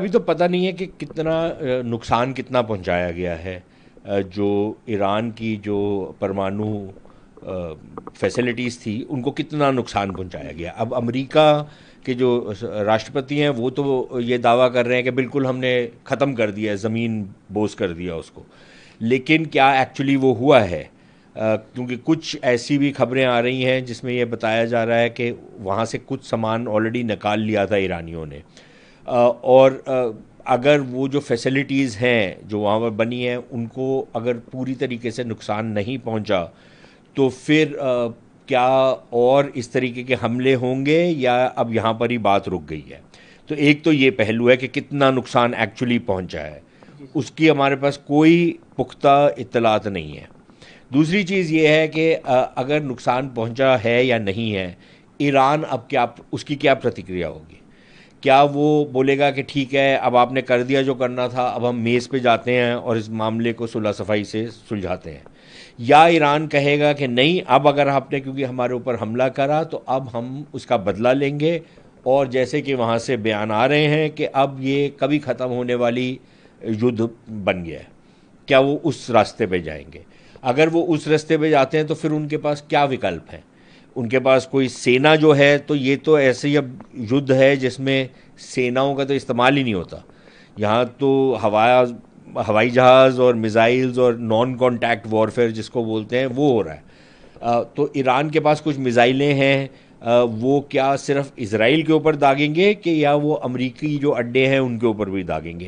अभी तो पता नहीं है कि कितना नुकसान कितना पहुंचाया गया है। जो ईरान की जो परमाणु फैसिलिटीज़ थी उनको कितना नुकसान पहुंचाया गया। अब अमेरिका के जो राष्ट्रपति हैं वो तो ये दावा कर रहे हैं कि बिल्कुल हमने ख़त्म कर दिया, ज़मीन बोझ कर दिया उसको। लेकिन क्या एक्चुअली वो हुआ है? क्योंकि कुछ ऐसी भी खबरें आ रही हैं जिसमें यह बताया जा रहा है कि वहाँ से कुछ सामान ऑलरेडी निकाल लिया था ईरानियों ने। और अगर वो जो फैसिलिटीज़ हैं जो वहाँ पर बनी हैं उनको अगर पूरी तरीके से नुकसान नहीं पहुँचा तो फिर क्या और इस तरीके के हमले होंगे या अब यहाँ पर ही बात रुक गई है? तो एक तो ये पहलू है कि कितना नुकसान एक्चुअली पहुँचा है, उसकी हमारे पास कोई पुख्ता इत्तलात नहीं है। दूसरी चीज़ ये है कि अगर नुकसान पहुँचा है या नहीं है, ईरान अब क्या, उसकी क्या प्रतिक्रिया होगी? क्या वो बोलेगा कि ठीक है अब आपने कर दिया जो करना था, अब हम मेज़ पे जाते हैं और इस मामले को सुलह सफाई से सुलझाते हैं? या ईरान कहेगा कि नहीं, अब अगर आपने क्योंकि हमारे ऊपर हमला करा तो अब हम उसका बदला लेंगे, और जैसे कि वहाँ से बयान आ रहे हैं कि अब ये कभी ख़त्म होने वाली युद्ध बन गया है, क्या वो उस रास्ते पे जाएंगे? अगर वो उस रास्ते पे जाते हैं तो फिर उनके पास क्या विकल्प हैं? उनके पास कोई सेना जो है, तो ये तो ऐसे ही अब युद्ध है जिसमें सेनाओं का तो इस्तेमाल ही नहीं होता। यहाँ तो हवाई जहाज़ और मिज़ाइल्स और नॉन कॉन्टैक्ट वॉरफेयर जिसको बोलते हैं वो हो रहा है। तो ईरान के पास कुछ मिज़ाइलें हैं, वो क्या सिर्फ इसराइल के ऊपर दागेंगे कि या वो अमरीकी जो अड्डे हैं उनके ऊपर भी दागेंगे?